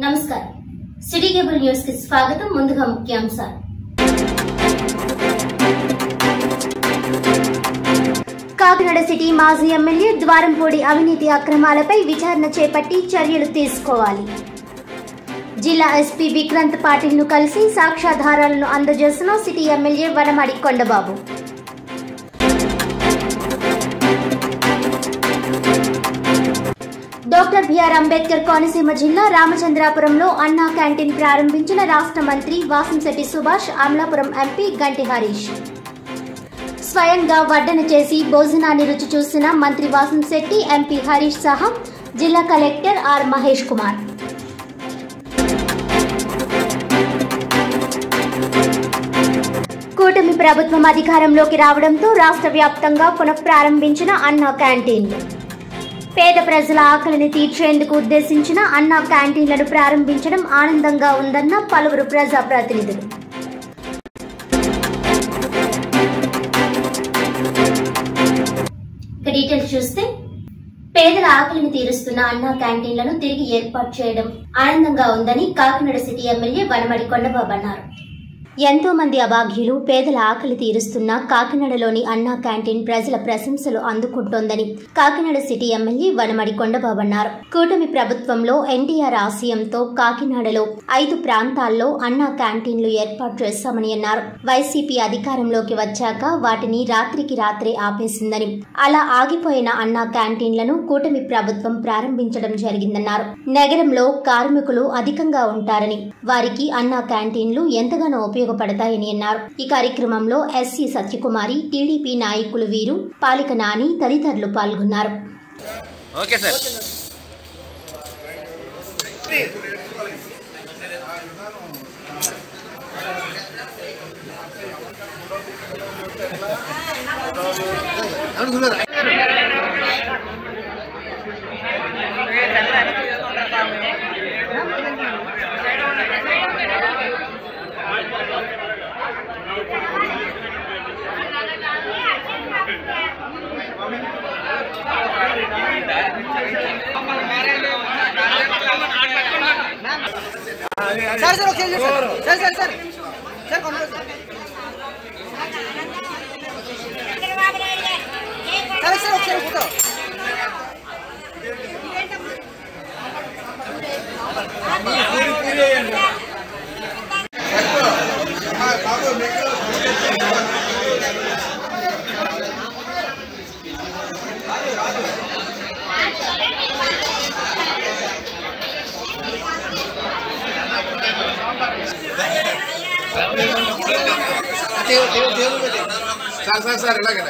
నమస్కారం city cable news కి స్వాగతం ముందుగా ముఖ్యాంశాలు కాకినాడ సిటీ మాజీ ఎమ్మెల్యే ద్వారంపూడి అవినీతి అక్రమాలపై విచారణ చేపట్టి చర్యలు తీసుకోవాలి జిల్లా ఎస్పీ విక్రాంత్ పాటిల్ ను కలిసి సాక్ష్యాధారాలను అందజేసిన city MLA Vanamadi Kondababu doctor B R Ambedkar Konaseema జిల్లా రామచంద్రాపురంలో అన్నా క్యాంటీన్ ప్రారంభించిన రాష్ట్ర మంత్రి వాసంశెట్టి సుభాష్ అమలాపురం ఎంపీ గంటి హరీష్ స్వయంగా వడ్డన చేసి భోజనాన్ని రుచి చూసిన మంత్రి వాసంశెట్టి ఎంపీ హరీష్ సహా జిల్లా కలెక్టర్ ఆర్ మహేష్ కుమార్ కూటమి ప్రభుత్వం అధికారంలోకి రావడంతో రాష్ట్ర వ్యాప్తంగా పునఃప్రారంభించిన అన్నా క్యాంటీన్లు పేద ప్రజల ఆకలిని తీర్చేందుకు ఉద్దేశించిన అన్నా క్యాంటీన్లను ప్రారంభించడం ఆనందంగా ఉందన్న పలువురు ప్రజాప్రతినిధులు డీటెయిల్స్ చూస్తే పేదల ఆకలిని తీరుస్తున్న అన్నా క్యాంటీన్లను తిరిగి ఏర్పాటు చేయడం ఆనందంగా ఉందని కాకినాడ సిటీ ఎమ్మెల్యే వనమాడి కొండబాబు అన్నారు. ఎంతో మంది అభాగ్యులు పేదల ఆకలి తీరుస్తున్న కాకినాడలోని అన్నా క్యాంటీన్ ప్రజల ప్రశంసలు అందుకుంటోందని కాకినాడ సిటీ ఎమ్మెల్యే వనమాడి కొండబాబు అన్నారు. కూటమి ప్రభుత్వంలో ఎన్టీఆర్ ఆశయంతో కాకినాడలో 5 ప్రాంతాల్లో అన్నా క్యాంటీన్లు ఏర్పాటు చేశామని అన్నారు. వైసీపీ అధికారంలోకి వచ్చాక వాటిని రాత్రికి రాత్రే ఆపేసిందని, అలా ఆగిపోయిన అన్నా క్యాంటీన్లను కూటమి ప్రభుత్వం ప్రారంభించడం జరిగిందన్నారు. నగరంలో కార్మికులు అధికంగా ఉంటారని వారికి అన్నా క్యాంటీన్లు ఎంతగానో ఉపయోగపడతాయని అన్నారు. ఈ కార్యక్రమంలో ఎస్సీ సత్యకుమారి, టీడీపీ నాయకులు వీరు, పాలిక నాని తదితరులు పాల్గొన్నారు. సార్ ఇలాగే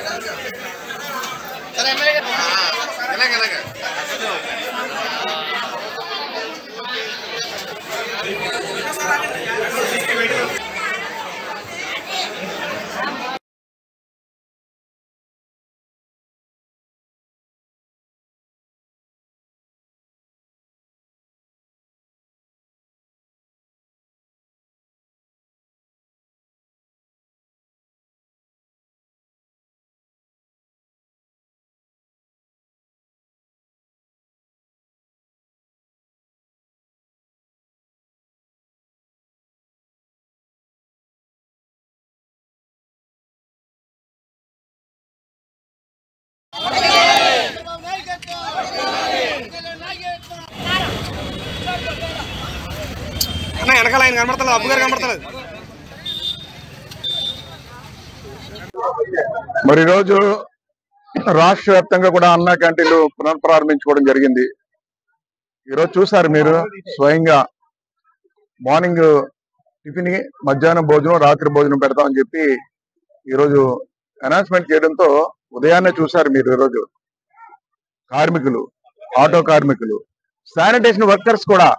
వెనకాల ఆయన కనబడతలేదు, అబ్బు గారు కనబడతలేదు. మరి ఈరోజు రాష్ట్ర వ్యాప్తంగా కూడా అన్నా క్యాంటీన్లు పునఃప్రారంభించుకోవడం జరిగింది. ఈరోజు చూసారు మీరు స్వయంగా మార్నింగ్ టిఫిన్, మధ్యాహ్నం భోజనం, రాత్రి భోజనం పెడతామని చెప్పి ఈరోజు అనౌన్స్మెంట్ చేయడంతో ఉదయాన్నే చూసారు మీరు. ఈరోజు కార్మికులు, ఆటో కార్మికులు, శానిటేషన్ వర్కర్స్ కూడా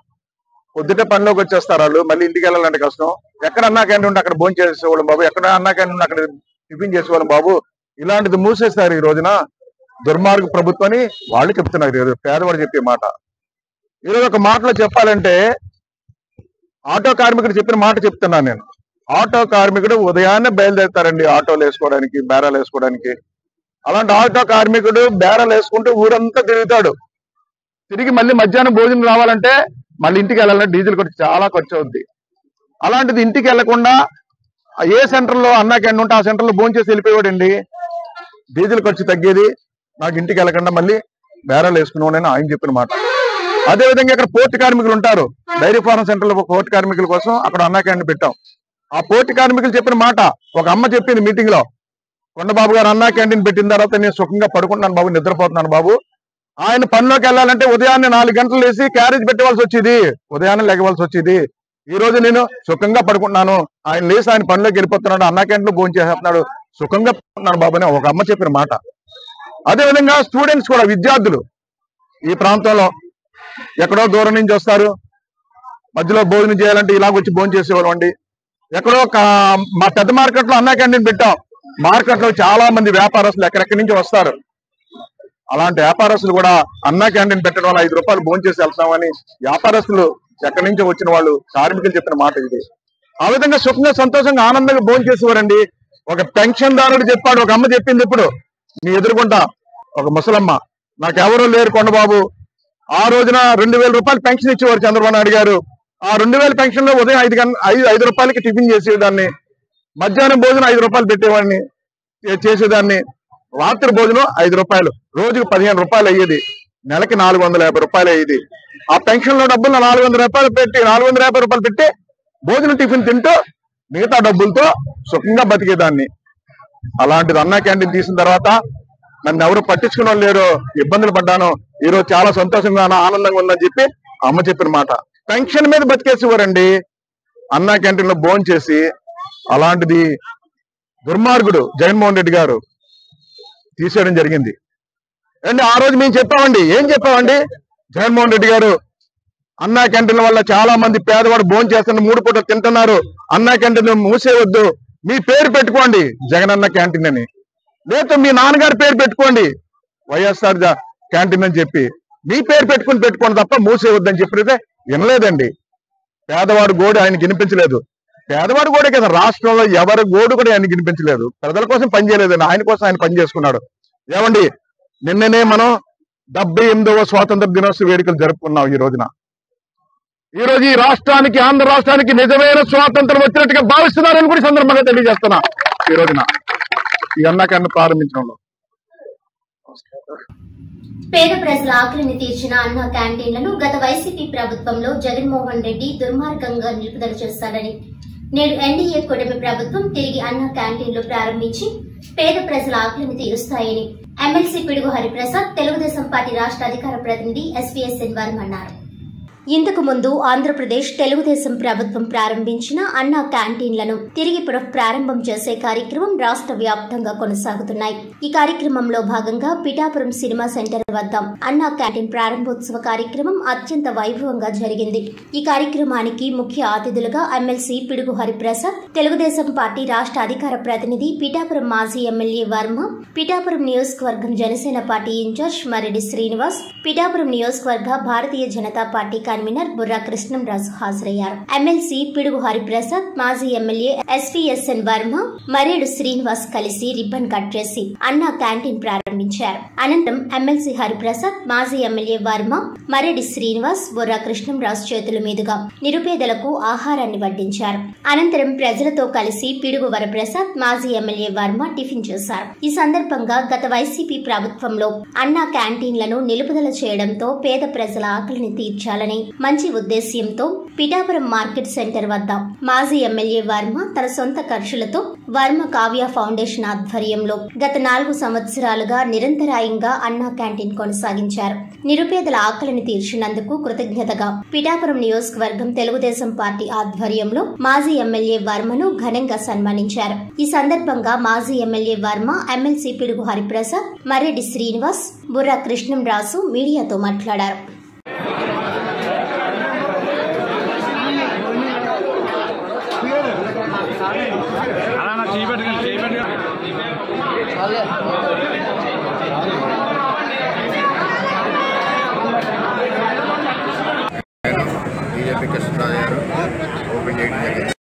పొద్దుట పనిలోకి వచ్చేస్తారు. వాళ్ళు మళ్ళీ ఇంటికి వెళ్ళాలంటే కష్టం. ఎక్కడ అన్నా క్యాంటీన్ ఉంటే అక్కడ భోజనం చేసేవాళ్ళం బాబు, ఎక్కడ అన్నా క్యాంటీన్ ఉంటే అక్కడ టిఫిన్ చేసేవాళ్ళం బాబు. ఇలాంటిది మూసేస్తారు ఈ రోజున దుర్మార్గ ప్రభుత్వం అని వాళ్ళు చెప్తున్నారు. ఈరోజు పేదవాడు చెప్పే మాట. ఈరోజు ఒక మాటలో చెప్పాలంటే ఆటో కార్మికుడు చెప్పిన మాట చెప్తున్నాను నేను. ఆటో కార్మికుడు ఉదయాన్నే బయలుదేరుతారండి ఆటోలు వేసుకోవడానికి, బేరాలు వేసుకోవడానికి. అలాంటి ఆటో కార్మికుడు బేరాలు వేసుకుంటూ ఊరంతా తిరుగుతాడు. తిరిగి మళ్ళీ మధ్యాహ్నం భోజనం రావాలంటే మళ్ళీ ఇంటికి వెళ్ళాలంటే డీజిల్ ఖర్చు చాలా ఖర్చు అవుద్ది. అలాంటిది ఇంటికి వెళ్లకుండా ఏ సెంటర్లో అన్నా క్యాంటీన్ ఉంటే ఆ సెంటర్లో భోంచేసి వెళ్ళిపోయాడండి. డీజిల్ ఖర్చు తగ్గేది, నాకు ఇంటికి వెళ్ళకుండా మళ్ళీ బేరాలు వేసుకున్నాను ఆయన చెప్పిన మాట. అదేవిధంగా ఇక్కడ పోర్టు కార్మికులు ఉంటారు, డైరీ ఫార్మ్ సెంటర్లో పోర్టు కార్మికుల కోసం అక్కడ అన్నా క్యాంటీన్ పెట్టాం. ఆ పోర్టు కార్మికులు చెప్పిన మాట ఒక అమ్మ చెప్పింది మీటింగ్ లో, కొండబాబు గారు అన్నా క్యాంటీన్ పెట్టిన తర్వాత నేను సుఖంగా పడుకుంటున్నాను బాబు, నిద్రపోతున్నాను బాబు. ఆయన పనిలోకి వెళ్ళాలంటే ఉదయాన్నే 4 గంటలు లేసి క్యారేజ్ పెట్టవలసి వచ్చేది, ఉదయాన్నే లెగవలసి వచ్చేది. ఈ రోజు నేను సుఖంగా పడుకుంటున్నాను, ఆయన లేసి ఆయన పనిలోకి వెళ్ళిపోతున్నాడు, అన్నా క్యాంటీన్లో భోజనం చేసేస్తున్నాడు, సుఖంగా పడుకుంటున్నాను బాబు అని ఒక అమ్మ చెప్పిన మాట. అదేవిధంగా స్టూడెంట్స్ కూడా, విద్యార్థులు ఈ ప్రాంతంలో ఎక్కడో దూరం నుంచి వస్తారు, మధ్యలో భోజనం చేయాలంటే ఇలాగ వచ్చి భోజనం చేసేవాళ్ళం అండి. ఎక్కడో మా పెద్ద మార్కెట్ లో అన్నా క్యాంటీన్ పెట్టాం. మార్కెట్ లో చాలా మంది వ్యాపారస్తులు ఎక్కడెక్కడి నుంచి వస్తారు. అలాంటి వ్యాపారస్తులు కూడా అన్నా క్యాంటీన్ పెట్టడం వల్ల 5 రూపాయలు భోజనం చేసి వెళ్తామని వ్యాపారస్తులు ఎక్కడి నుంచో వచ్చిన వాళ్ళు కార్మికులు చెప్పిన మాట ఇది. ఆ విధంగా సుఖంగా సంతోషంగా ఆనందంగా భోజనం చేసేవారండి. ఒక పెన్షన్ దారుడు చెప్పాడు, ఒక అమ్మ చెప్పింది ఇప్పుడు మీ ఎదురుకుంటా, ఒక ముసలమ్మ, నాకెవరూ లేరు కొండబాబు, ఆ రోజున 2000 రూపాయలు పెన్షన్ ఇచ్చేవారు చంద్రబాబు నాయుడు గారు. ఆ 2000 పెన్షన్ లో ఉదయం 5 రూపాయలకి టిఫిన్ చేసేదాన్ని, మధ్యాహ్నం భోజనం 5 రూపాయలు పెట్టేవాడిని చేసేదాన్ని, రాత్రి భోజనం 5 రూపాయలు, రోజుకు 15 రూపాయలు అయ్యేది, నెలకి 450 రూపాయలు అయ్యేది. ఆ పెన్షన్ లో డబ్బులు 450 రూపాయలు పెట్టి భోజనం టిఫిన్ తింటూ మిగతా డబ్బులతో సుఖంగా బతికేదాన్ని. అలాంటిది అన్నా క్యాంటీన్ తీసిన తర్వాత నన్ను ఎవరు పట్టించుకున్న లేరు, ఇబ్బందులు పడ్డాను. ఈ రోజు చాలా సంతోషంగా ఆనందంగా ఉందని చెప్పి అమ్మ చెప్పిన మాట. పెన్షన్ మీద బతికేసేవారండి అన్నా క్యాంటీన్ లో భోజనం చేసి. అలాంటిది దుర్మార్గుడు జగన్మోహన్ రెడ్డి గారు తీసేయడం జరిగింది అండి. ఆ రోజు మేము చెప్పామండి, ఏం చెప్పామండి, జగన్మోహన్ రెడ్డి గారు అన్నా క్యాంటీన్ వల్ల చాలా మంది పేదవాడు భోజనం చేస్తున్నారు, 3 పూటలు తింటున్నారు, అన్నా క్యాంటీన్ మూసేయవద్దు, మీ పేరు పెట్టుకోండి జగన్ అన్న క్యాంటీన్ అని, లేదా మీ నాన్నగారి పేరు పెట్టుకోండి వైఎస్ఆర్ క్యాంటీన్ అని చెప్పి మీ పేరు పెట్టుకోండి తప్ప మూసేయవద్దని చెప్పితే వినలేదండి. పేదవాడు గోడు ఆయనకి వినిపించలేదు. పేదవాడు గోడే కదా, రాష్ట్రంలో ఎవరి గోడు కూడా ఆయనకి వినిపించలేదు. ప్రజల కోసం పనిచేయలేదండి, ఆయన కోసం ఆయన పని చేసుకున్నాడు. ఏమండి, నిన్ననే మనం 78వ స్వాతంత్ర దినోత్సవ వేడుకలు జరుపుకున్నాం. ఈ రోజు ఈ రాష్ట్రానికి, ఆంధ్ర రాష్ట్రానికి నిజమైన స్వాతంత్రం వచ్చినట్టుగా భావిస్తున్నారని కూడా సందర్భంగా తెలియజేస్తున్నా. ఈ రోజున ఈ అన్నా క్యాంటీన్ ప్రారంభించడంలో పేద ప్రజల ఆకలిని తీర్చిన అన్నా క్యాంటీన్లను గత వైసీపీ ప్రభుత్వంలో జగన్మోహన్ రెడ్డి దుర్మార్గంగా నిలుపుదల చేస్తాడని, నేడు ఎన్డీఏ కూటమి ప్రభుత్వం తిరిగి అన్నా క్యాంటీన్లు ప్రారంభించి పేద ప్రజల ఆకలిని తీరుస్తాయని ఎమ్మెల్సీ పిడుగు హరిప్రసాద్, తెలుగుదేశం పార్టీ రాష్ట్ర అధికార ప్రతినిధి ఎస్వీఎస్ఎన్ వర్మ అన్నారు. ఇంతకు ముందు ఆంధ్రప్రదేశ్ తెలుగుదేశం ప్రభుత్వం ప్రారంభించిన అన్నా క్యాంటీన్లను తిరిగి పునఃప్రారంభం చేసే కార్యక్రమం రాష్ట్ర వ్యాప్తంగా కొనసాగుతున్నాయి. ఈ కార్యక్రమంలో భాగంగా పిఠాపురం సినిమా సెంటర్ వద్ద అన్నా క్యాంటీన్ ప్రారంభోత్సవ కార్యక్రమం అత్యంత వైభవంగా జరిగింది. ఈ కార్యక్రమానికి ముఖ్య అతిథులుగా ఎమ్మెల్సీ పిడుగు హరిప్రసాద్, తెలుగుదేశం పార్టీ రాష్ట్ర అధికార ప్రతినిధి పిఠాపురం మాజీ ఎమ్మెల్యే వర్మ, పిఠాపురం నియోజకవర్గం జనసేన పార్టీ ఇన్ఛార్జ్ మరెడ్డి శ్రీనివాస్, పిఠాపురం నియోజకవర్గ భారతీయ జనతా పార్టీ కన్వీనర్ బుర్రా కృష్ణంరాజు హాజరయ్యారు. ఎమ్మెల్సీ పిడుగు హరిప్రసాద్, మాజీ ఎమ్మెల్యే ఎస్వీఎస్ఎన్ వర్మ, మరేడు శ్రీనివాస్ కలిసి రిబ్బన్ కట్ చేసి అన్నా క్యాంటీన్ ప్రారంభించారు. అనంతరం ఎమ్మెల్సీ హరిప్రసాద్, మాజీ ఎమ్మెల్యే వర్మ, మరేడి శ్రీనివాస్, బుర్రా కృష్ణంరాజు చేతుల మీదుగా నిరుపేదలకు ఆహారాన్ని వడ్డించారు. అనంతరం ప్రజలతో కలిసి పిడుగు వరప్రసాద్, మాజీ ఎమ్మెల్యే వర్మ టిఫిన్ చేశారు. ఈ సందర్భంగా గత వైసీపీ ప్రభుత్వంలో అన్నా క్యాంటీన్లను నిలుపుదల చేయడంతో పేద ప్రజల ఆకలిని తీర్చాలని మంచి ఉద్దేశ్యంతో పిఠాపురం మార్కెట్ సెంటర్ వద్ద మాజీ ఎమ్మెల్యే వర్మ తన సొంత ఖర్చులతో వర్మ కావ్య ఫౌండేషన్ ఆధ్వర్యంలో గత 4 సంవత్సరాలుగా నిరంతరాయంగా అన్నా క్యాంటీన్ కొనసాగించారు. నిరుపేదల ఆకలిని తీర్చినందుకు కృతజ్ఞతగా పిఠాపురం నియోజకవర్గం తెలుగుదేశం పార్టీ ఆధ్వర్యంలో మాజీ ఎమ్మెల్యే వర్మను ఘనంగా సన్మానించారు. ఈ సందర్భంగా మాజీ ఎమ్మెల్యే వర్మ, ఎమ్మెల్సీ పిడుగు హరిప్రసాద్, మరెడ్డి శ్రీనివాస్, బుర్రా కృష్ణంరాజు మీడియాతో మాట్లాడారు. బీజేపీ కృష్ణరాజు గారు ఓపెన్ చేయడం జరిగింది.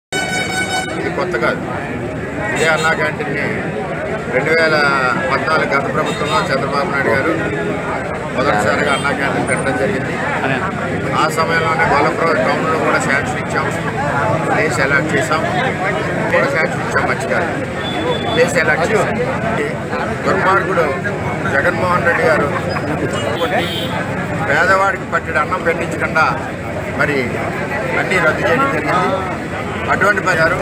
ఇది కొత్త కాదు. ఇదే అన్నా క్యాంటీన్ని 2014 గత ప్రభుత్వంలో చంద్రబాబు నాయుడు గారు మొదటిసారిగా అన్నా క్యాంటీన్ పెట్టడం జరిగింది. ఆ సమయంలోనే గొల్లపురం టౌన్లో కూడా శాంక్షన్ ఇచ్చాం, ప్లేస్ అలాట్ చేసాం, కూడా శాంక్షన్ ఇచ్చాం. మంచిగా ప్లేస్ అలాట్ చేసాం. దుర్మార్గుడు జగన్మోహన్ రెడ్డి గారు పేదవాడికి పట్టెడు అన్నం పెట్టించకుండా మరి అన్నీ రద్దు చేయడం జరిగింది. అటువంటి గారు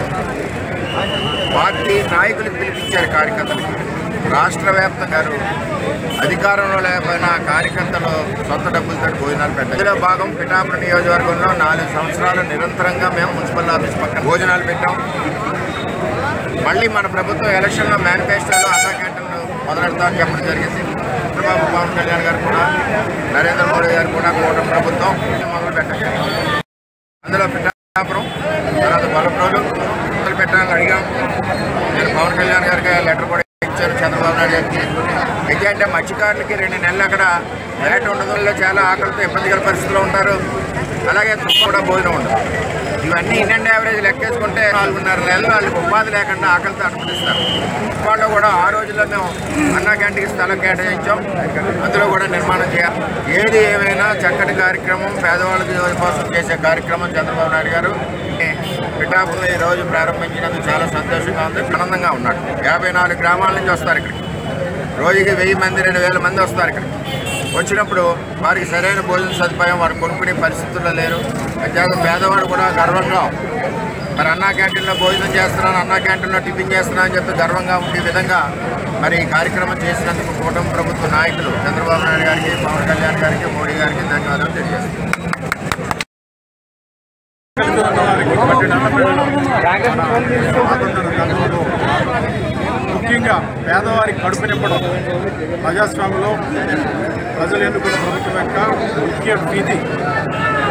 పార్టీ నాయకులకు పిలిపించారు కార్యకర్తలకు. రాష్ట్ర వ్యాప్తంగా అధికారంలో లేకపోయినా కార్యకర్తలు సొంత డబ్బులతో భోజనాలు పెట్టారు. ఇందులో భాగం పిఠాపురం నియోజకవర్గంలో 4 సంవత్సరాలు నిరంతరంగా మేము మున్సిపల్ ఆఫీస్ పక్కన భోజనాలు పెట్టాం. మళ్ళీ మన ప్రభుత్వం ఎలక్షన్లో మేనిఫెస్టోలో అన్నా క్యాంటీన్లు మొదలెడతామని చెప్పడం జరిగింది. చంద్రబాబు, పవన్ కళ్యాణ్ గారు కూడా, నరేంద్ర మోడీ గారు కూడా కూటమి ప్రభుత్వం మొదలు పెట్టారు. అందులో పిఠాపురం తర్వాత గొల్లపురం మొదలు పెట్టాలని అడిగాం. నేను పవన్ కళ్యాణ్ గారికి లెటర్ కూడా ఇచ్చారు, చంద్రబాబు నాయుడు గారికి. అయితే మత్స్యకారులకి 2 నెలలు అక్కడ వేట ఉండదు, చాలా ఆకలితో ఇబ్బందికర పరిస్థితుల్లో ఉంటారు. అలాగే కూడా భోజనం ఉండదు. ఇవన్నీ ఇండియన్ యావరేజ్ లెక్కేసుకుంటే 4.5 నెలలు వాళ్ళకి ఉపాధి లేకుండా ఆకలితో అనుమతిస్తారు. వాళ్ళు కూడా ఆ రోజుల్లో మేము అన్నా క్యాంటీన్కి స్థలం కేటాయించాం. అందులో కూడా నిర్మాణం చేయాలి. ఏది ఏమైనా చక్కటి కార్యక్రమం, పేదవాళ్ళకి కోసం చేసే కార్యక్రమం చంద్రబాబు నాయుడు గారు పిఠాపురం ఈ రోజు ప్రారంభించినందుకు చాలా సంతోషంగా ఉంది, ఆనందంగా ఉన్నాడు. 54 గ్రామాల నుంచి వస్తారు ఇక్కడికి. రోజుకి 1000 మంది 2000 మంది వస్తారు ఇక్కడికి. వచ్చినప్పుడు వారికి సరైన భోజన సదుపాయం వారు కొనుక్కునే పరిస్థితుల్లో లేరు. అయితే పేదవాడు కూడా గర్వంగా మరి అన్నా క్యాంటీన్లో భోజనం చేస్తున్నాను, అన్నా క్యాంటీన్లో టిఫిన్ చేస్తున్నాను అని చెప్పి గర్వంగా ఉండే విధంగా మరి ఈ కార్యక్రమం చేసినందుకు కూటమి ప్రభుత్వ నాయకులు చంద్రబాబు నాయుడు గారికి, పవన్ కళ్యాణ్ గారికి, మోడీ గారికి ధన్యవాదాలు తెలియజేస్తున్నాను. ముఖ్యంగా పేదవారికి కడుపు నింపడం ప్రజాస్వామ్యంలో ప్రజలు ఎన్నుకున్న ప్రభుత్వం యొక్క ముఖ్య విధి.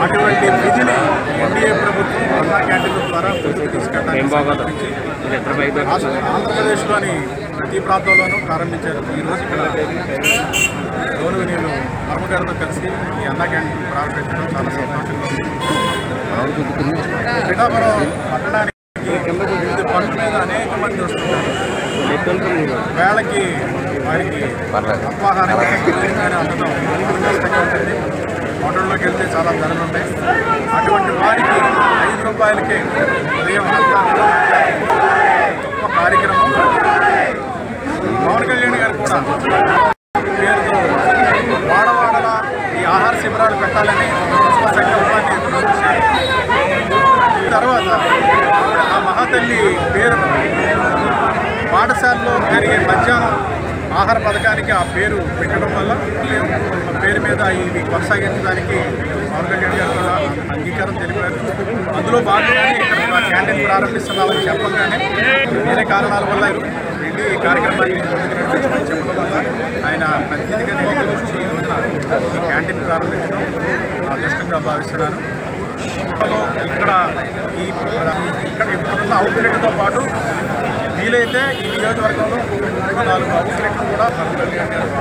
అటువంటి విధిని ఎన్డీఏ ప్రభుత్వం అన్నా క్యాంటీన్ల ద్వారా ముందుకు తీసుకెళ్ళడానికి ఆంధ్రప్రదేశ్లోని ప్రతి ప్రాంతంలోనూ ప్రారంభించారు. ఈరోజు ఇక్కడ గౌరవనీయులు వర్మగారితో కలిసి ఈ అన్నా క్యాంటీన్ ప్రారంభించడం చాలా సంతోషంగా ఉంది. పిఠాపురం పట్టణానికి వివిధ పనుల మీద అనేక మంది వస్తుంటారు. వేళకి వారికి అల్పాహారం అందడం కష్టంగా ఉంటుంది. హోటల్లోకి వెళ్తే చాలా ధరలు ఉంటాయి. అటువంటి వారికి 5 రూపాయలకే ఉదయం గొప్ప కార్యక్రమం. పవన్ కళ్యాణ్ గారు కూడా పేరుతో వాడవాడలా ఈ ఆహార శిబిరాలు పెట్టాలని సంకల్పాన్ని తర్వాత ఆ మహాతల్లి పేరును పాఠశాలలో జరిగే మధ్యాహ్నం ఆహార పథకానికి ఆ పేరు పెట్టడం వల్ల పేరు మీద ఇది కొనసాగించడానికి పవన్ కళ్యాణ్ గారు కూడా అంగీకారం తెలిపారు. అందులో భాగంగానే ఇక్కడ క్యాంటీన్ ప్రారంభిస్తున్నామని చెప్పగానే వేరే కారణాల వల్ల వెళ్ళి ఈ కార్యక్రమాన్ని చెప్పడం వల్ల ఆయన ప్రతినిధిగా వచ్చి ఈ రోజున ఈ క్యాంటీన్ ప్రారంభించడం అదృష్టంగా భావిస్తున్నాను. ఇక్కడ ఇప్పుడున్న అవుట్లెట్తో పాటు వీలైతే ఈ నియోజకవర్గంలో 4 అవుట్లెట్లు కూడా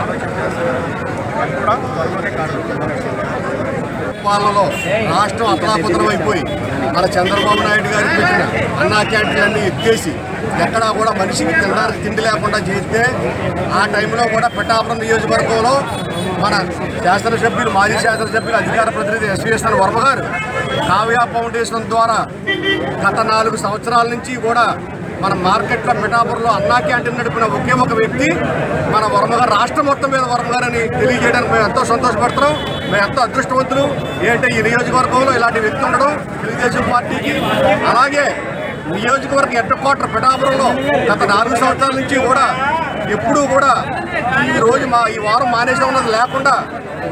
ఆలోచన చేస్తున్నారు. అది కూడా త్వరలోనే పాలనలో రాష్ట్రం అతలాకుతలం అయిపోయి మన చంద్రబాబు నాయుడు గారు పెట్టిన అన్నా క్యాంటీన్ అన్ని ఎత్తేసి ఎక్కడా కూడా మనిషికి తినడానికి తిండి లేకుండా చేస్తే ఆ టైంలో కూడా పిఠాపురం నియోజకవర్గంలో మన శాసనసభ్యులు, మాజీ శాసనసభ్యులు, అధికార ప్రతినిధి ఎస్వీఎస్ఎన్ వర్మ గారు కావ్య ఫౌండేషన్ ద్వారా గత 4 సంవత్సరాల నుంచి కూడా మన మార్కెట్లో పిఠాపురంలో అన్నా క్యాంటీన్ నడిపిన ఒకే ఒక వ్యక్తి మన వర్మ గారు. రాష్ట్రం మొత్తం మీద వర్మ గారని తెలియజేయడానికి మేము ఎంతో సంతోషపడుతున్నాం. మేము ఎంతో అదృష్టవంతులు. ఏంటంటే ఈ నియోజకవర్గంలో ఇలాంటి వ్యక్తి ఉండడం తెలుగుదేశం పార్టీకి. అలాగే నియోజకవర్గ హెడ్ క్వార్టర్ పిఠాపురంలో గత 4 సంవత్సరాల నుంచి కూడా ఎప్పుడూ కూడా ఈ వారం మానేసే ఉన్నది లేకుండా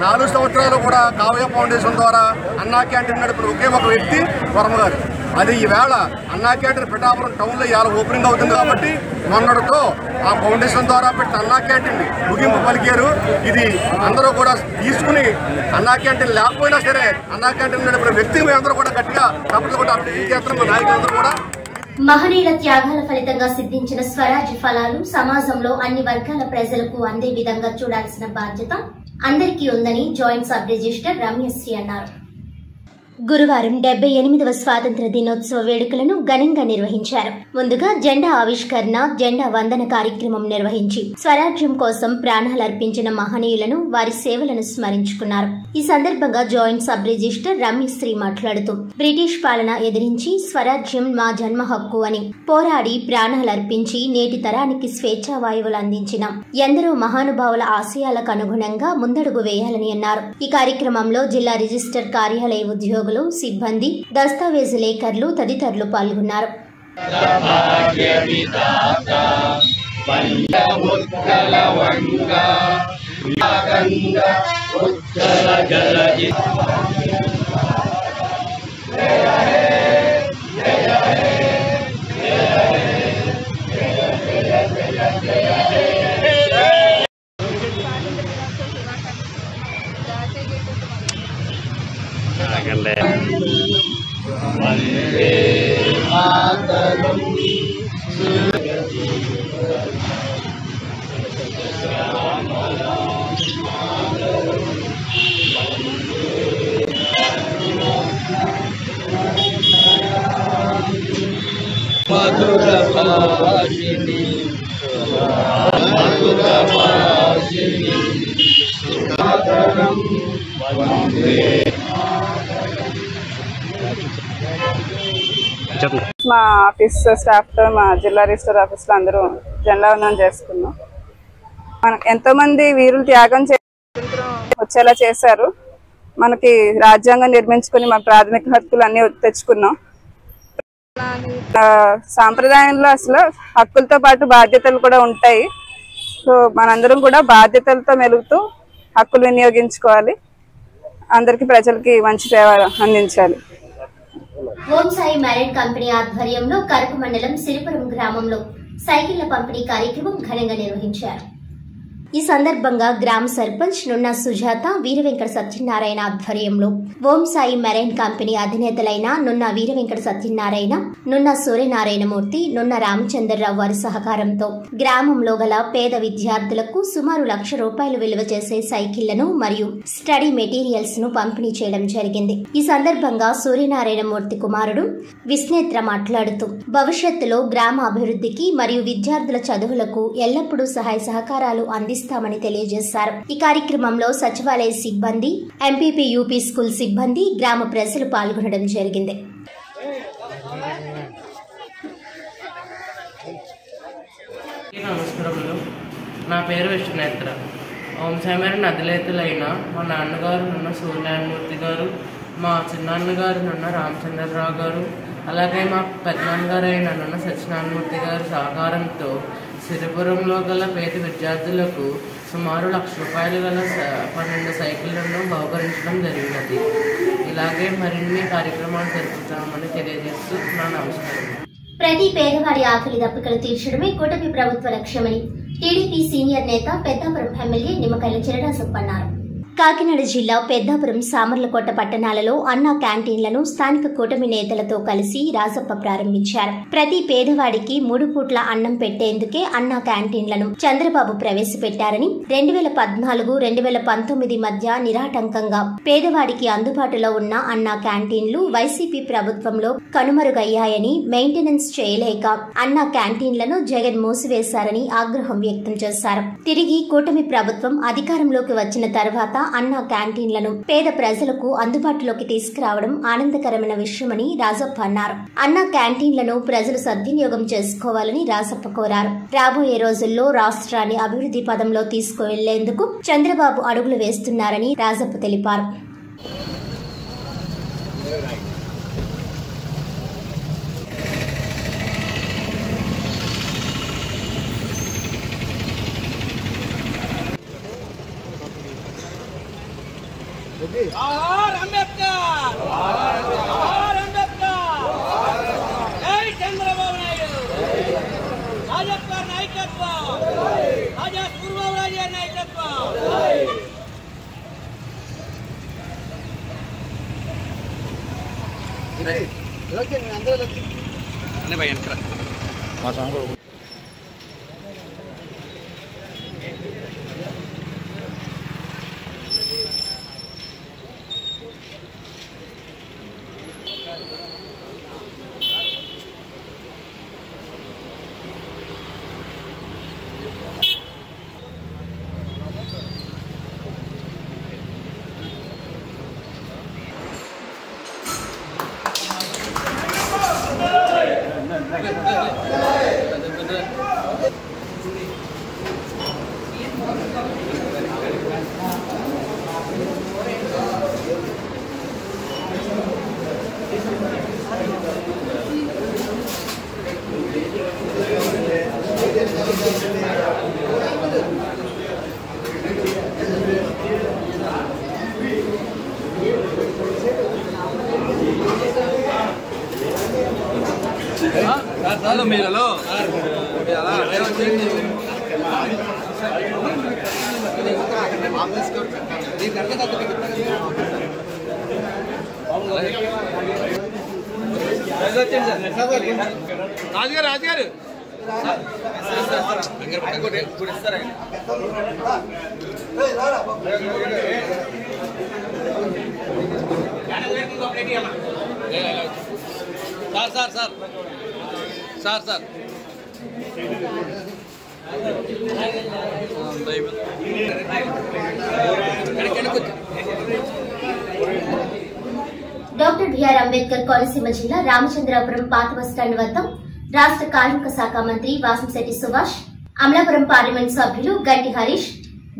4 సంవత్సరాలు కూడా కావ్య ఫౌండేషన్ ద్వారా అన్నా క్యాంటీన్ నడిపిన ఒకే ఒక వ్యక్తి వర్మ గారు. అది ఈవేళ అన్నా క్యాంటీన్ పిఠాపురం టౌన్లో ఇవాళ ఓపెనింగ్ అవుతుంది కాబట్టి మొన్నటితో ఆ ఫౌండేషన్ ద్వారా పెట్టిన అన్నా క్యాంటీన్ ముగింపు పలికారు. ఇది అందరూ కూడా తీసుకుని అన్నా క్యాంటీన్ లేకపోయినా సరే అన్నా క్యాంటీన్ నడిపిన వ్యక్తిని మేమందరూ కూడా గట్టిగా తప్పట్లు కూడా అభివృద్ధి చేస్తున్న నాయకులందరూ కూడా. మహనీయుల త్యాగాల ఫలితంగా సిద్ధించిన స్వరాజ్య ఫలాలు సమాజంలో అన్ని వర్గాల ప్రజలకు అందే విధంగా చూడాల్సిన బాధ్యత అందరికీ ఉందని జాయింట్ సబ్ రిజిస్టర్ రమ్యశ్రీ అన్నారు. గురువారం 78వ స్వాతంత్ర దినోత్సవ వేడుకలను ఘనంగా నిర్వహించారు. ముందుగా జెండా ఆవిష్కరణ, జెండా వందన కార్యక్రమం నిర్వహించి స్వరాజ్యం కోసం ప్రాణాలర్పించిన మహనీయులను, వారి సేవలను స్మరించుకున్నారు. ఈ సందర్భంగా జాయింట్ సబ్ రిజిస్టర్ రమ్యశ్రీ మాట్లాడుతూ బ్రిటిష్ పాలన ఎదిరించి స్వరాజ్యం మా జన్మ హక్కు అని పోరాడి ప్రాణాలర్పించి నేటి తరానికి స్వేచ్ఛా వాయువులు అందించిన ఎందరో మహానుభావుల ఆశయాలకు అనుగుణంగా ముందడుగు వేయాలని అన్నారు. ఈ కార్యక్రమంలో జిల్లా రిజిస్టర్ కార్యాలయ ఉద్యోగులు, సిబ్బంది, దస్తావేజు లేఖర్లు తదితరులు పాల్గొన్నారు. మా ఆఫీస్ స్టాఫ్ తో మా జిల్లా రిజిస్టర్ ఆఫీస్ లో అందరూ జెండా వందనం చేసుకున్నాం. ఎంతో మంది వీరులు త్యాగం వచ్చేలా చేశారు. మనకి రాజ్యాంగం నిర్మించుకుని మన ప్రాథమిక హక్కులు అన్ని తెచ్చుకున్నాం. సాంప్రదాయంలో అసలు హక్కులతో పాటు బాధ్యతలు కూడా ఉంటాయి. సో మనందరం కూడా బాధ్యతలతో మెలుగుతూ హక్కులు వినియోగించుకోవాలి. అందరికి ప్రజలకి మంచి సేవ అందించాలి. ఓం సాయి మ్యారేడ్ కంపెనీ ఆధ్వర్యంలో కరపు మండలం సిరిపురం గ్రామంలో సైకిళ్ల పంపిణీ కార్యక్రమం ఘనంగా నిర్వహించారు. ఈ సందర్భంగా గ్రామ సర్పంచ్ నున్న సుజాత, వీరవెంకట సత్యనారాయణ ఆధ్వర్యంలో ఓం సాయి మెరైన్ కంపెనీ అధినేతలైన నున్న వీరవెంకట సత్యనారాయణ, నున్న సూర్యనారాయణమూర్తి, నున్న రామచంద్రరావు వారి సహకారంతో గ్రామంలో గల పేద విద్యార్థులకు సుమారు ₹1,00,000 విలువ చేసే సైకిళ్లను మరియు స్టడీ మెటీరియల్స్ ను పంపిణీ చేయడం జరిగింది. ఈ సందర్భంగా సూర్యనారాయణమూర్తి కుమారుడు విస్నేత్ర మాట్లాడుతూ భవిష్యత్తులో గ్రామ అభివృద్ధికి మరియు విద్యార్థుల చదువులకు ఎల్లప్పుడూ సహాయ సహకారాలు అందిస్తామని తెలియజేశారు. ఈ కార్యక్రమంలో సచివాలయ సిబ్బంది, ఎంపీపీ యూపీ స్కూల్ సిబ్బంది, గ్రామ ప్రజలు పాల్గొనడం జరిగింది. నమస్కారములు. నా పేరు విష్ణునేత్ర. ఓం సాయి మ్యారేడ్ అధినేతలైన మా నాన్నగారు నున్న సూర్యనారాయణమూర్తి గారు, మా చిన్నాన్నగారు నున్న రామచంద్రరావు గారు, అలాగే మా పెద్దనాన్నగారు అయిన నున్న సత్యనారాయణమూర్తి గారి సహకారంతో సిరిపురంలో గల పేద విద్యార్థులకు సుమారు ₹1,00,000 గల 12 సైకిళ్లను బహుకరించడం జరిగినది. ఇలాగే మరిన్ని కార్యక్రమాలు జరుపుతామని తెలియజేస్తూ నా నమస్కారం. ప్రతి పేదవాడి ఆకలి దప్పికలు తీర్చడమే కూటమి ప్రభుత్వ లక్ష్యమని టీడీపీ సీనియర్ నేత పెద్దాపురం ఎమ్మెల్యే నిమ్మకాయల చిరరాజప్ప అన్నారు. కాకినాడ జిల్లా పెద్దాపురం, సామర్లకోట పట్టణాలలో అన్నా క్యాంటీన్లను స్థానిక కూటమి నేతలతో కలిసి రాజప్ప ప్రారంభించారు. ప్రతి పేదవాడికి 3 పూట్ల అన్నం పెట్టేందుకే అన్నా క్యాంటీన్లను చంద్రబాబు ప్రవేశపెట్టారని, 2014-2019 మధ్య నిరాటంకంగా పేదవాడికి అందుబాటులో ఉన్న అన్నా క్యాంటీన్లు వైసీపీ ప్రభుత్వంలో కనుమరుగయ్యాయని, మెయింటెనెన్స్ చేయలేక అన్నా క్యాంటీన్లను జగన్ మూసివేశారని ఆగ్రహం వ్యక్తం చేశారు. తిరిగి కూటమి ప్రభుత్వం అధికారంలోకి వచ్చిన తర్వాత అన్నా క్యాంటీన్లను పేద ప్రజలకు అందుబాటులోకి తీసుకురావడం ఆనందకరమైన విషయమని రాజప్ప అన్నారు. అన్నా క్యాంటీన్లను ప్రజలు సద్వినియోగం చేసుకోవాలని రాజప్ప కోరారు. రాబోయే రోజుల్లో రాష్ట్రాన్ని అభివృద్ధి పదంలో తీసుకువెళ్లేందుకు చంద్రబాబు అడుగులు వేస్తున్నారని రాజప్ప తెలిపారు. जोहार अंबेडकर, जोहार अंबेडकर, जय चंद्रबाबु नायडू, राजप्पा नायकत्व, राजा सूर्यबाबुराजे नायकत्व. రాజుగారు sir doctor B R Ambedkar Konaseema జిల్లా రామచంద్రాపురం పాత బస్టాండ్ వద్ద రాష్ట్ర కార్మిక శాఖ మంత్రి వాసంశెట్టి సుభాష్, అమలాపురం పార్లమెంట్ సభ్యులు గంటి హరీష్,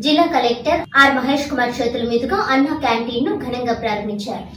జిల్లా కలెక్టర్ ఆర్ మహేష్ కుమార్ చేతుల మీదుగా అన్నా క్యాంటీన్ ను ఘనంగా ప్రారంభించారు.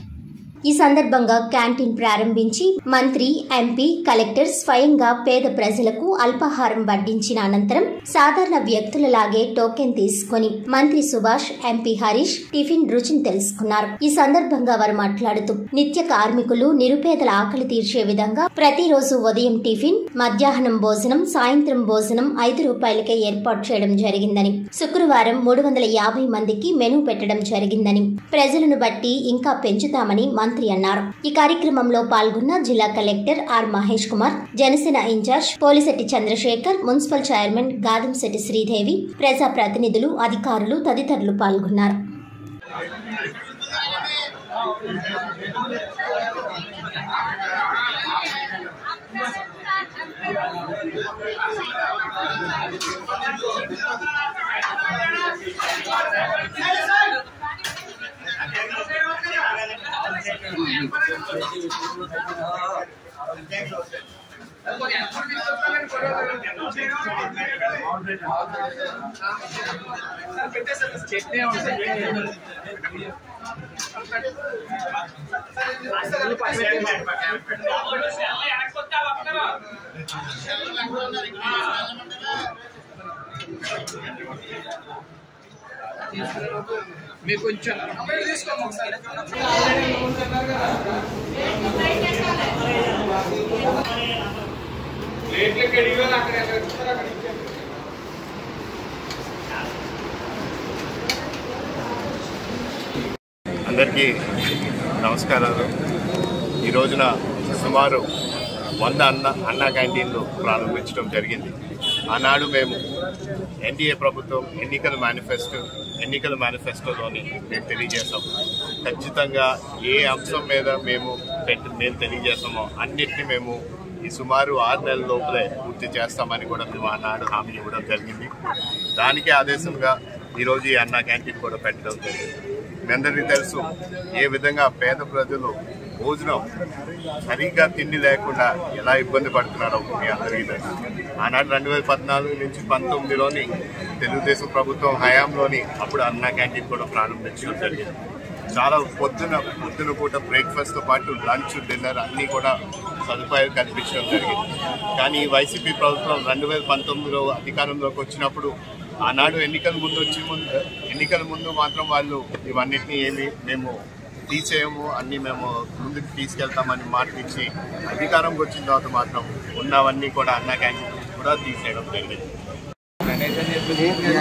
ఈ సందర్భంగా క్యాంటీన్ ప్రారంభించి మంత్రి, ఎంపీ, కలెక్టర్ స్వయంగా పేద ప్రజలకు అల్పాహారం వడ్డించిన అనంతరం సాధారణ వ్యక్తులలాగే టోకెన్ తీసుకుని మంత్రి సుభాష్, ఎంపీ హరీష్ టిఫిన్ రుచిని తెలుసుకున్నారు. ఈ సందర్భంగా వారు మాట్లాడుతూ నిత్య కార్మికులు, నిరుపేదల ఆకలి తీర్చే విధంగా ప్రతిరోజు ఉదయం టిఫిన్, మధ్యాహ్నం భోజనం, సాయంత్రం భోజనం 5 రూపాయలకే ఏర్పాటు చేయడం జరిగిందని, శుక్రవారం 350 మందికి మెనూ పెట్టడం జరిగిందని, ప్రజలను బట్టి ఇంకా పెంచుతామని మంత్రి అన్నారు. ఈ కార్యక్రమంలో పాల్గొన్న జిల్లా collector R Mahesh Kumar, Janasena incharge Polisetty Chandrasekhar, municipal chairman Gadamsetty Sridevi, ప్రజా ప్రతినిధులు, అధికారులు తదితరులు పాల్గొన్నారు. మీరు కొంచెం అందరికీ నమస్కారాలు. ఈ రోజున సుమారు 100 అన్నా క్యాంటీన్లు ప్రారంభించడం జరిగింది. ఆనాడు మేము ఎన్డీఏ ప్రభుత్వం ఎన్నికల మేనిఫెస్టోలోని మేము తెలియజేస్తాం. ఖచ్చితంగా ఏ అంశం మీద మేము తెలియజేస్తామో అన్నిటినీ మేము ఈ సుమారు 6 నెలల లోపలే పూర్తి చేస్తామని కూడా మేము ఆనాడు హామీ ఇవ్వడం జరిగింది. దానికే ఆదేశంగా ఈరోజు ఈ అన్నా క్యాంటీన్ కూడా పెట్టడం జరిగింది. మీ అందరికీ తెలుసు ఏ విధంగా పేద ప్రజలు భోజనం సరిగ్గా తిండి లేకుండా ఎలా ఇబ్బంది పడుతున్నారో మీ అందరికీ తెలుసు. ఆనాడు 2014 నుంచి 19లోని తెలుగుదేశం ప్రభుత్వం హయాంలోని అప్పుడు అన్నా క్యాంటీన్ కూడా ప్రారంభించడం జరిగింది. చాలా పొద్దున పూట బ్రేక్ఫాస్ట్తో పాటు లంచ్, డిన్నర్ అన్నీ కూడా సదుపాయాలు కల్పించడం జరిగింది. కానీ ఈ వైసీపీ ప్రభుత్వం 2019లో అధికారంలోకి వచ్చినప్పుడు ఆనాడు ఎన్నికల ముందు మాత్రం వాళ్ళు ఇవన్నిటినీ మేము తీసేయము, అన్నీ మేము ముందుకు తీసుకెళ్తామని మాట ఇచ్చి అధికారంకి వచ్చిన తర్వాత మాత్రం ఉన్నవన్నీ కూడా అన్నా క్యాంటీన్ కూడా తీసేయడం జరిగింది.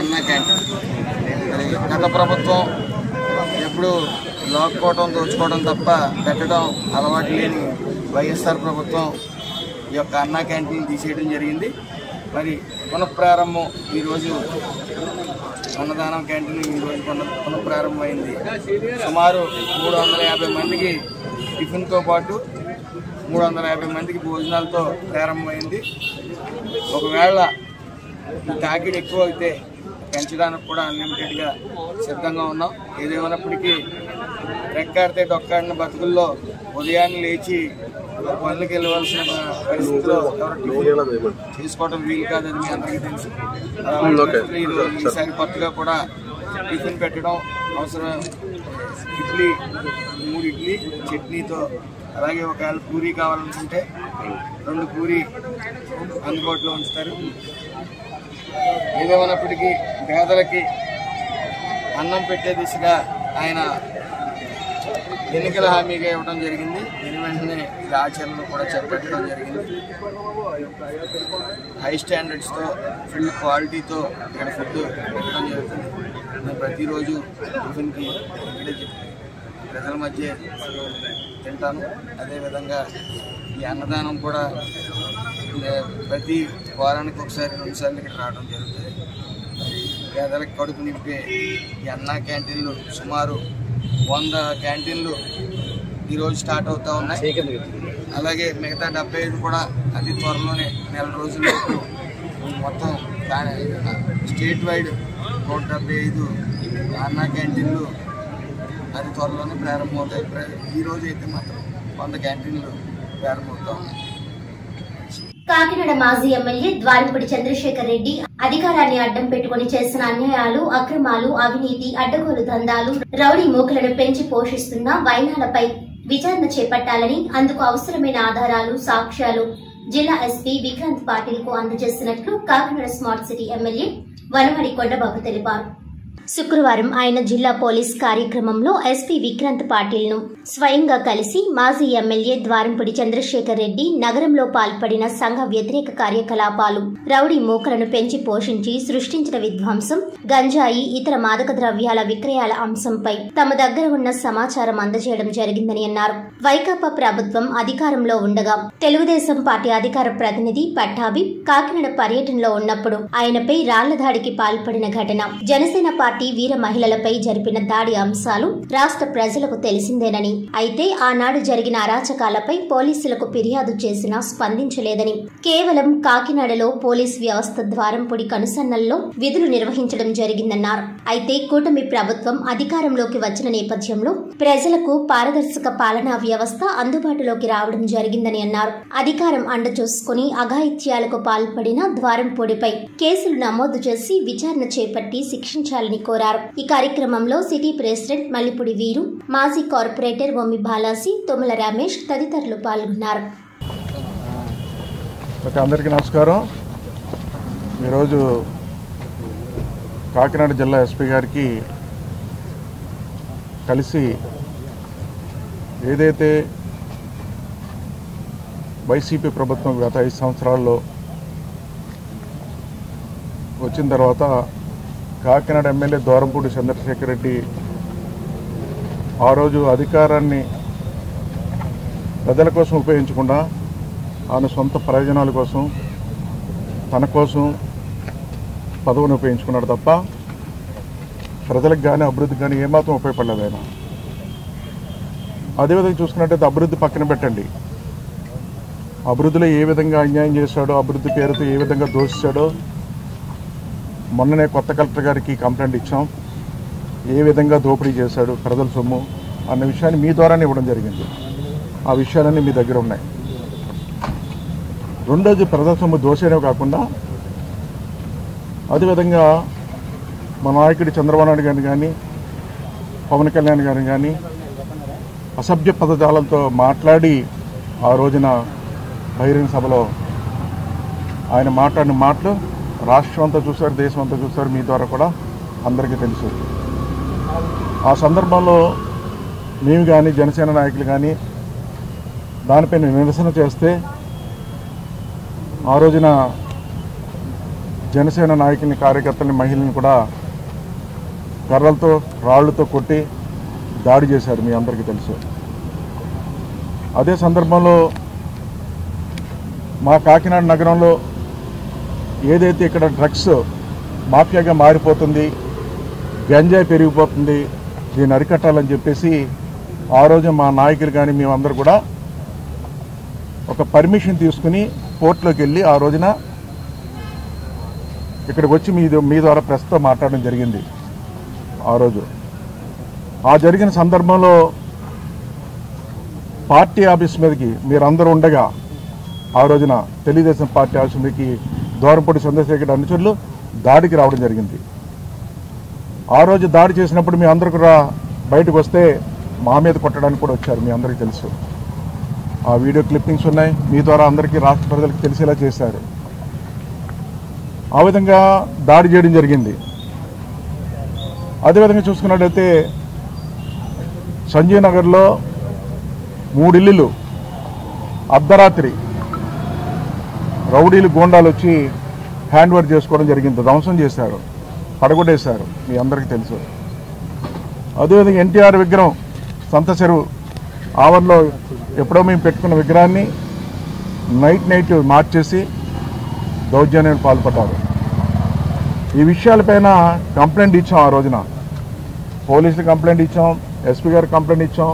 అన్నా క్యాంటీన్ గత ప్రభుత్వం ఎప్పుడు లాక్కోవడం, దోచుకోవడం తప్ప పెట్టడం అలవాటు లేని వైఎస్ఆర్ ప్రభుత్వం ఈ యొక్క అన్నా క్యాంటీన్ తీసేయడం జరిగింది. మరి పునఃప్రారంభం ఈరోజు అన్నదానం క్యాంటీన్ ఈరోజు పునఃప్రారంభమైంది. సుమారు 350 మందికి టిఫిన్తో పాటు 350 మందికి భోజనాలతో ప్రారంభమైంది. ఒకవేళ తాకిడి ఎక్కువ అయితే పెంచడానికి కూడా అన్లిమిటెడ్గా సిద్ధంగా ఉన్నాం. ఏదేమైనప్పటికీ రెక్కాడితే డొక్కాడిన బతుకుల్లో ఉదయాన్నే లేచి పనులకు వెళ్ళవలసిన పరిస్థితిలో ఎవరు తీసుకోవడం వీలు కాదని మీ అందరికీ తెలుసు. ఈసారి కొత్తగా కూడా టిఫిన్ పెట్టడం అవసరం. ఇడ్లీ 3 ఇడ్లీ చట్నీతో, అలాగే ఒకవేళ పూరీ కావాలనుకుంటే 2 పూరీ అందుబాటులో ఉంచుతారు. ఏదేమైనప్పటికీ పేదలకి అన్నం పెట్టే దిశగా ఆయన ఎన్నికల హామీగా ఇవ్వడం జరిగింది. దీని వెంటనే ఆచరణలో కూడా చేపట్టడం జరిగింది. హై స్టాండర్డ్స్తో ఫుల్ క్వాలిటీతో ఇక్కడ ఫుడ్ పెట్టడం జరుగుతుంది. నేను ప్రతిరోజు టిఫిన్కి ఇక్కడే ప్రజల మధ్య తింటాను. అదేవిధంగా ఈ అన్నదానం కూడా ప్రతి వారానికి ఒకసారి 2 సార్లు ఇక్కడ రావడం జరుగుతుంది. పేదలకు కడుపు నింపే ఈ అన్నా క్యాంటీన్లు సుమారు 100 క్యాంటీన్లు ఈరోజు స్టార్ట్ అవుతూ ఉన్నాయి. అలాగే మిగతా 75 కూడా అతి త్వరలోనే నెల రోజుల్లోపు మొత్తం స్టేట్ వైడ్ 175 అన్నా క్యాంటీన్లు అతి త్వరలోనే ప్రారంభమవుతాయి. ఈరోజు అయితే మాత్రం 100 క్యాంటీన్లు ప్రారంభమవుతా ఉన్నాయి. కాకినాడ మాజీ ఎమ్మెల్యే ద్వారంపూడి చంద్రశేఖర్ రెడ్డి అధికారాన్ని అడ్డం పెట్టుకుని చేసిన అన్యాయాలు, అక్రమాలు, అవినీతి, అడ్డగోలు దందాలు, రౌడీ మూకలను పెంచి పోషిస్తున్న వైనాలపై విచారణ చేపట్టాలని, అందుకు అవసరమైన ఆధారాలు, సాక్ష్యాలు జిల్లా ఎస్పీ విక్రాంత్ పాటిల్ కు అందజేసినట్లు Kakinada smart city MLA Vanamadi Kondababu తెలిపారు. శుక్రవారం ఆయన జిల్లా పోలీస్ కార్యక్రమంలో ఎస్పీ విక్రాంత్ పాటిల్ ను స్వయంగా కలిసి మాజీ ఎమ్మెల్యే ద్వారంపూడి చంద్రశేఖర్ రెడ్డి నగరంలో పాల్పడిన సంఘ వ్యతిరేక కార్యకలాపాలు, రౌడీ మూకలను పెంచి పోషించి సృష్టించిన విధ్వంసం, గంజాయి, ఇతర మాదక ద్రవ్యాల విక్రయాల అంశంపై తమ దగ్గర ఉన్న సమాచారం అందజేయడం జరిగిందని అన్నారు. వైకాపా ప్రభుత్వం అధికారంలో ఉండగా తెలుగుదేశం పార్టీ అధికార ప్రతినిధి పట్టాభి కాకినాడ పర్యటనలో ఉన్నప్పుడు ఆయనపై రాళ్ల దాడికి పాల్పడిన ఘటన, జనసేన పార్టీ వీర మహిళలపై జరిపిన దాడి అంశాలు రాష్ట్ర ప్రజలకు తెలిసిందేనని, అయితే ఆనాడు జరిగిన అరాచకాలపై పోలీసులకు ఫిర్యాదు చేసినా స్పందించలేదని, కేవలం కాకినాడలో పోలీస్ వ్యవస్థ ద్వారంపూడి కనుసన్నల్లో విధులు నిర్వహించడం జరిగిందన్నారు. అయితే కూటమి ప్రభుత్వం అధికారంలోకి వచ్చిన నేపథ్యంలో ప్రజలకు పారదర్శక పాలనా వ్యవస్థ అందుబాటులోకి రావడం జరిగిందని అన్నారు. అధికారం అండ చూసుకుని అఘాయిత్యాలకు పాల్పడిన ద్వారంపూడిపై కేసులు నమోదు చేసి విచారణ చేపట్టి శిక్షించాలని కోరారు. ఈ కార్యక్రమంలో సిటీ ప్రెసిడెంట్ మల్లిపూడి వీరు, మాజీ కార్పొరేటర్ బొమ్మి బాలాసి, తొమ్మల రమేష్ తదితరులు పాల్గొన్నారు. అందరికీ నమస్కారం. ఈరోజు కాకినాడ జిల్లా ఎస్పీ గారికి కలిసి ఏదైతే వైసీపీ ప్రభుత్వం గత 5 సంవత్సరాల్లో వచ్చిన తర్వాత కాకినాడ ఎమ్మెల్యే ద్వారంపూడి చంద్రశేఖర్ రెడ్డి ఆ రోజు అధికారాన్ని ప్రజల కోసం ఉపయోగించకుండా ఆయన సొంత ప్రయోజనాల కోసం, తన కోసం పదవిని ఉపయోగించుకున్నాడు తప్ప ప్రజలకు కానీ అభివృద్ధికి కానీ ఏమాత్రం ఉపయోగపడలేదు ఆయన. అదేవిధంగా చూసుకున్నట్టయితే అభివృద్ధి పక్కన పెట్టండి, అభివృద్ధిలో ఏ విధంగా అన్యాయం చేశాడో, అభివృద్ధి పేరుతో ఏ విధంగా దోషించాడో మొన్ననే కొత్త కలెక్టర్ గారికి కంప్లైంట్ ఇచ్చాం. ఏ విధంగా దోపిడీ చేశాడు ప్రజల సొమ్ము అన్న విషయాన్ని మీ ద్వారానే ఇవ్వడం జరిగింది. ఆ విషయాలన్నీ మీ దగ్గర ఉన్నాయి. రెండోది ప్రజల సొమ్ము దోషేనే కాకుండా అదేవిధంగా మా నాయకుడి చంద్రబాబు నాయుడు గారిని కానీ, పవన్ కళ్యాణ్ గారిని కానీ అసభ్య పదజాలంతో మాట్లాడి ఆ రోజున బహిరంగ సభలో ఆయన మాట్లాడిన మాటలు రాష్ట్రం అంతా చూశారు, దేశం అంతా చూశారు, మీ ద్వారా కూడా అందరికీ తెలుసు. ఆ సందర్భంలో మేము కానీ జనసేన నాయకులు కానీ దానిపైన నిరసన చేస్తే ఆ రోజున జనసేన నాయకుల్ని, కార్యకర్తల్ని, మహిళల్ని కూడా కర్రలతో, రాళ్లతో కొట్టి దాడి చేశారు, మీ అందరికీ తెలుసు. అదే సందర్భంలో మా కాకినాడ నగరంలో ఏదైతే ఇక్కడ డ్రగ్స్ మాఫియాగా మారిపోతుంది, గంజాయి పెరిగిపోతుంది, దీన్ని అరికట్టాలని చెప్పేసి ఆ రోజు మా నాయకులు కానీ మేమందరూ కూడా ఒక పర్మిషన్ తీసుకుని కోర్టులోకి వెళ్ళి ఆ రోజున ఇక్కడికి వచ్చి మీ ద్వారా ప్రెస్తో మాట్లాడడం జరిగింది. ఆ రోజు ఆ జరిగిన సందర్భంలో పార్టీ ఆఫీస్ మీదకి మీరందరూ ఉండగా ఆ రోజున తెలుగుదేశం పార్టీ ఆఫీస్ మీదకి ద్వారంపూడి చంద్రశేఖర్ అనుచరులు దాడికి రావడం జరిగింది. ఆ రోజు దాడి చేసినప్పుడు మీ అందరూ కూడా బయటకు వస్తే మా మీద కొట్టడానికి కూడా వచ్చారు, మీ అందరికీ తెలుసు. ఆ వీడియో క్లిప్పింగ్స్ ఉన్నాయి, మీ ద్వారా అందరికీ రాష్ట్ర ప్రజలకు తెలిసేలా చేశారు. ఆ విధంగా దాడి చేయడం జరిగింది. అదేవిధంగా చూసుకున్నట్లయితే సంజయ్ నగర్లో 3 ఇల్లులు అర్ధరాత్రి రౌడీలు గోండాలు వచ్చి హ్యాండ్ ఓవర్ చేసుకోవడం జరిగింది, ధ్వంసం చేశారు, పడగొట్టేశారు, మీ అందరికీ తెలుసు. అదేవిధంగా ఎన్టీఆర్ విగ్రహం సంత చెరువు ఆవరణలో ఎప్పుడో మేము పెట్టుకున్న విగ్రహాన్ని నైట్ మార్చేసి దౌర్జన్యానికి పాల్పడ్డారు. ఈ విషయాలపైన కంప్లైంట్ ఇచ్చాం. ఆ రోజున పోలీసులు కంప్లైంట్ ఇచ్చాం, ఎస్పీ గారు కంప్లైంట్ ఇచ్చాం,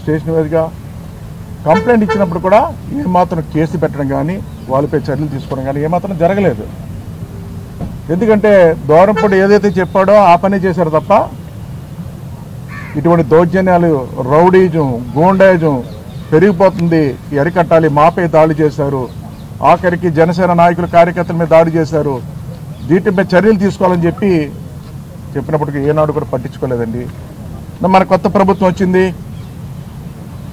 స్టేషన్ మీదుగా కంప్లైంట్ ఇచ్చినప్పుడు కూడా ఏమాత్రం కేసు పెట్టడం కానీ వాళ్ళపై చర్యలు తీసుకోవడం కానీ ఏమాత్రం జరగలేదు. ఎందుకంటే ద్వారంపూడి ఏదైతే చెప్పాడో ఆ పని చేశారు తప్ప ఇటువంటి దౌర్జన్యాలు, రౌడీజం, గూండాయిజం పెరిగిపోతుంది, అరికట్టాలి, మాపై దాడి చేశారు, ఆఖరికి జనసేన నాయకులు కార్యకర్తల మీద దాడి చేశారు, వీటిపై చర్యలు తీసుకోవాలని చెప్పినప్పటికీ ఏనాడు కూడా పట్టించుకోలేదండి. మన కొత్త ప్రభుత్వం వచ్చింది,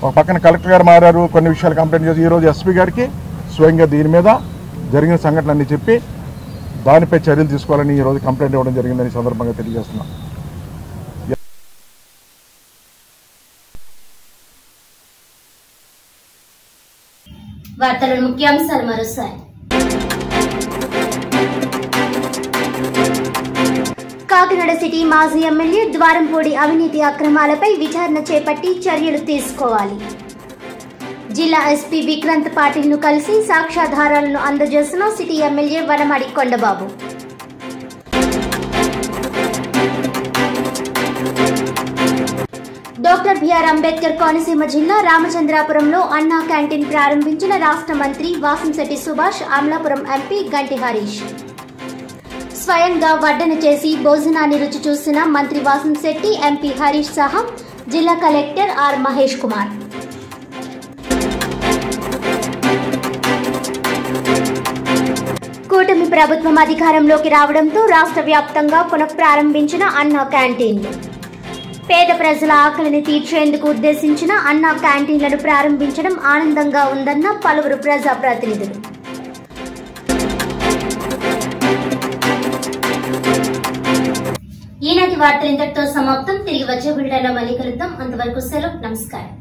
ఒక పక్కన కలెక్టర్ గారు మారారు, కొన్ని విషయాలు కంప్లైంట్ చేసి ఈరోజు ఎస్పీ గారికి స్వయంగా దీని మీద జరిగిన సంఘటనలన్నీ చెప్పి దానిపై చర్యలు తీసుకోవాలని ఈరోజు కంప్లైంట్ ఇవ్వడం జరిగిందని సందర్భంగా తెలియజేస్తున్నాం. వార్తల ముఖ్యాంశాలు మరోసారి. కాకినాడ సిటీ మాజీ ఎమ్మెల్యే ద్వారంపూడి అవినీతి అక్రమాలపై విచారణ చేపట్టి చర్యలు తీసుకోవాలి. జిల్లా ఎస్పీ విక్రాంత్ పాటిల్ ను కలిసి సాక్ష్యాధారాలను అందజేసిన city MLA Vanamadi Kondababu. Doctor B R Ambedkar Konaseema జిల్లా రామచంద్రాపురంలో అన్నా క్యాంటీన్ ప్రారంభించిన రాష్ట్ర మంత్రి వాసంశెట్టి సుభాష్, అమలాపురం ఎంపీ గంటి హరీష్. స్వయంగా వడ్డన చేసి భోజనాన్ని రుచి చూసిన మంత్రి వాసంశెట్టి, ఎంపీ హరీష్ సహా జిల్లా కలెక్టర్ ఆర్ మహేష్ కుమార్. కూటమి ప్రభుత్వం అధికారంలోకి రావడంతో రాష్ట్ర వ్యాప్తంగా పునఃప్రారంభించిన అన్నా క్యాంటీన్లు. పేద ప్రజల ఆకలిని తీర్చేందుకు ఉద్దేశించిన అన్నా క్యాంటీన్లను ప్రారంభించడం ఆనందంగా ఉందన్న పలువురు ప్రజాప్రతినిధులు. ఈనాటి వార్తలు ఇంతటితో సమాప్తం. తిరిగి వచ్చే బులెటిన్లో మళ్ళీ కలుద్దాం. అంతవరకు సెలవు, నమస్కారం.